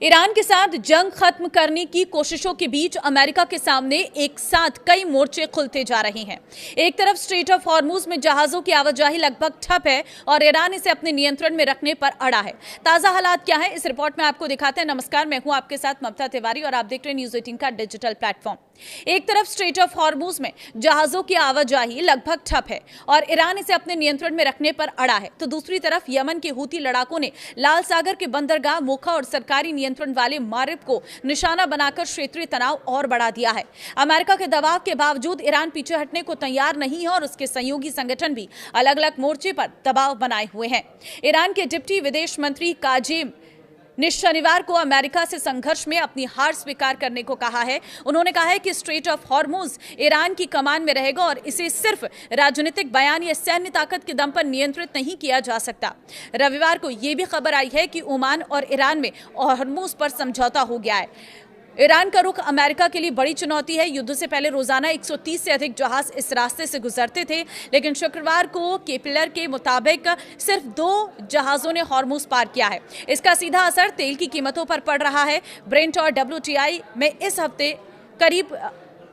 Iran के साथ जंग खत्म करने की कोशिशों के बीच अमेरिका के सामने एक साथ कई मोर्चे खुलते जा रहे हैं। एक तरफ स्ट्रेट ऑफ हॉर्मुज में जहाजों की आवाजाही लगभग ठप है और ईरान इसे अपने नियंत्रण में रखने पर अड़ा है। ताजा हालात क्या है, इस रिपोर्ट में आपको दिखाते हैं। नमस्कार, मैं हूं आपके साथ ममता तिवारी और आप देख रहे हैं न्यूज 18 का डिजिटल प्लेटफॉर्म। एक तरफ स्ट्रेट ऑफ हॉर्मुज में जहाजों की आवाजाही लगभग ठप है और ईरान इसे अपने नियंत्रण में रखने पर अड़ा है, तो दूसरी तरफ यमन के हूती लड़ाकों ने लाल सागर के बंदरगाह मोखा और सरकारी नियंत्रण वाले मारिब को निशाना बनाकर क्षेत्रीय तनाव और बढ़ा दिया है। अमेरिका के दबाव के बावजूद ईरान पीछे हटने को तैयार नहीं है और उसके सहयोगी संगठन भी अलग अलग मोर्चे पर दबाव बनाए हुए हैं। ईरान के डिप्टी विदेश मंत्री काजेम ने शनिवार को अमेरिका से संघर्ष में अपनी हार स्वीकार करने को कहा है। उन्होंने कहा है कि स्ट्रेट ऑफ हॉर्मुज ईरान की कमान में रहेगा और इसे सिर्फ राजनीतिक बयान या सैन्य ताकत के दम पर नियंत्रित नहीं किया जा सकता। रविवार को यह भी खबर आई है कि ओमान और ईरान में हॉर्मुज पर समझौता हो गया है। ईरान का रुख अमेरिका के लिए बड़ी चुनौती है। युद्ध से पहले रोजाना 130 से अधिक जहाज इस रास्ते से गुजरते थे, लेकिन शुक्रवार को केपलर के मुताबिक सिर्फ 2 जहाजों ने हॉर्मुज पार किया है। इसका सीधा असर तेल की कीमतों पर पड़ रहा है। ब्रेंट और WTI में इस हफ्ते करीब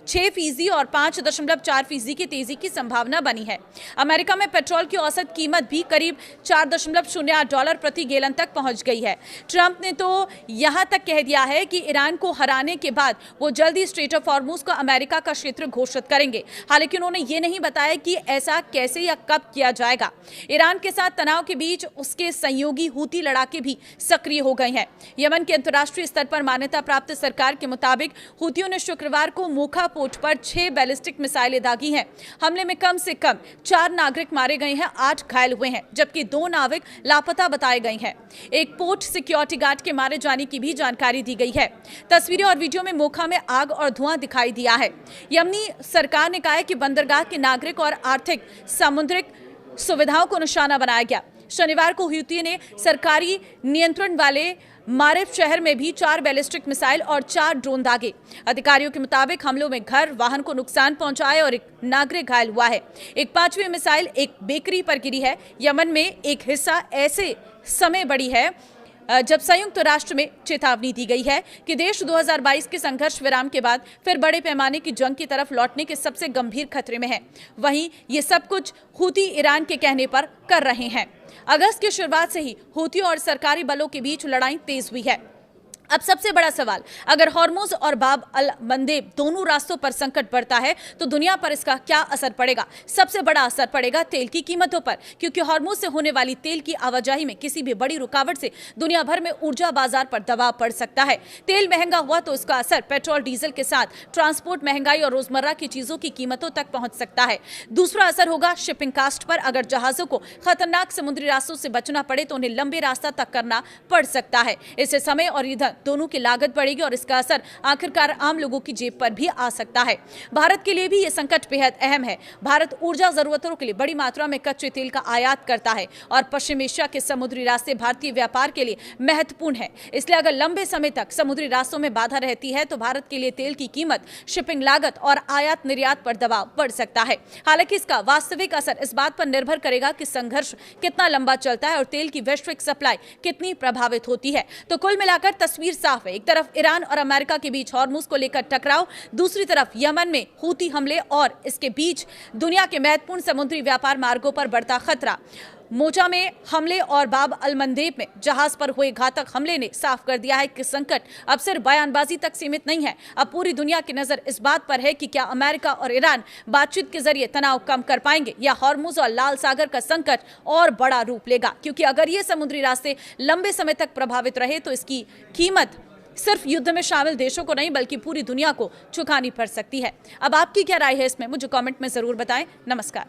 6% और 5.4% की तेजी की संभावना बनी है। अमेरिका में पेट्रोल की औसत कीमत भी करीब $4.08 प्रति गैलन तक पहुंच गई है। ट्रंप ने तो यहां तक कह दिया है कि ईरान को हराने के बाद वो जल्दी स्ट्रेट ऑफ हॉर्मुज को अमेरिका का क्षेत्र घोषित करेंगे। हालांकि उन्होंने ये नहीं बताया कि ऐसा कैसे या कब किया जाएगा। ईरान के साथ तनाव के बीच उसके सहयोगी हूती लड़ाके भी सक्रिय हो गए हैं। यमन के अंतर्राष्ट्रीय स्तर पर मान्यता प्राप्त सरकार के मुताबिक हूतियों ने शुक्रवार को मोखा पोर्ट पर 6 बैलिस्टिक मिसाइलें दागी हैं। हमले में कम से कम 4 नागरिक मारे गए हैं, 8 घायल हुए हैं, जबकि 2 नाविक लापता बताए गए हैं। एक पोर्ट सिक्योरिटी गार्ड के मारे जाने की भी जानकारी दी गई है। तस्वीरें और वीडियो में मोखा में आग और धुआं दिखाई दिया है। यमनी सरकार ने कहा है कि बंदरगाह के नागरिक और आर्थिक सामुद्रिक सुविधाओं को निशाना बनाया गया। शनिवार को हूती ने सरकारी नियंत्रण वाले मारिब शहर में भी 4 बैलिस्टिक मिसाइल और 4 ड्रोन दागे। अधिकारियों के मुताबिक हमलों में घर, वाहन को नुकसान पहुंचा है और एक नागरिक घायल हुआ है। एक 5वीं मिसाइल एक बेकरी पर गिरी है। यमन में एक हिस्सा ऐसे समय बढ़ी है जब संयुक्त राष्ट्र में चेतावनी दी गई है कि देश 2022 के संघर्ष विराम के बाद फिर बड़े पैमाने की जंग की तरफ लौटने के सबसे गंभीर खतरे में है। वहीं ये सब कुछ हूती ईरान के कहने पर कर रहे हैं। अगस्त की शुरुआत से ही हूतियों और सरकारी बलों के बीच लड़ाई तेज हुई है। अब सबसे बड़ा सवाल, अगर हॉर्मुज और बाब अल मंदेब दोनों रास्तों पर संकट बढ़ता है तो दुनिया पर इसका क्या असर पड़ेगा? सबसे बड़ा असर पड़ेगा तेल की कीमतों पर, क्योंकि हॉर्मुज से होने वाली तेल की आवाजाही में किसी भी बड़ी रुकावट से दुनिया भर में ऊर्जा बाजार पर दबाव पड़ सकता है। तेल महंगा हुआ तो इसका असर पेट्रोल डीजल के साथ ट्रांसपोर्ट महंगाई और रोजमर्रा की चीजों की कीमतों तक पहुंच सकता है। दूसरा असर होगा शिपिंग कास्ट पर। अगर जहाजों को खतरनाक समुद्री रास्तों से बचना पड़े तो उन्हें लंबे रास्ता तक करना पड़ सकता है। इससे समय और ईंधन दोनों की लागत बढ़ेगी और इसका असर आखिरकार आम लोगों की जेब पर भी आ सकता है। भारत के लिए भी यह संकट बेहद अहम है। भारत ऊर्जा जरूरतों के लिए बड़ी मात्रा में कच्चे तेल का आयात करता है और पश्चिम एशिया के समुद्री रास्ते भारतीय व्यापार के लिए महत्वपूर्ण है। इसलिए अगर लंबे समय तक समुद्री रास्तों में बाधा रहती है तो भारत के लिए तेल की कीमत, शिपिंग लागत और आयात निर्यात पर दबाव बढ़ सकता है। हालांकि इसका वास्तविक असर इस बात पर निर्भर करेगा कि संघर्ष कितना लंबा चलता है और तेल की वैश्विक सप्लाई कितनी प्रभावित होती है। तो कुल मिलाकर तस्वीर साफ है। एक तरफ ईरान और अमेरिका के बीच हॉर्मुज को लेकर टकराव, दूसरी तरफ यमन में हूती हमले और इसके बीच दुनिया के महत्वपूर्ण समुद्री व्यापार मार्गों पर बढ़ता खतरा। मोचा में हमले और बाब अल मंदेब में जहाज पर हुए घातक हमले ने साफ कर दिया है कि संकट अब सिर्फ बयानबाजी तक सीमित नहीं है। अब पूरी दुनिया की नजर इस बात पर है कि क्या अमेरिका और ईरान बातचीत के जरिए तनाव कम कर पाएंगे या हॉर्मुज और लाल सागर का संकट और बड़ा रूप लेगा, क्योंकि अगर ये समुद्री रास्ते लंबे समय तक प्रभावित रहे तो इसकी कीमत सिर्फ युद्ध में शामिल देशों को नहीं बल्कि पूरी दुनिया को चुकानी पड़ सकती है। अब आपकी क्या राय है इसमें, मुझे कमेंट में जरूर बताएं। नमस्कार।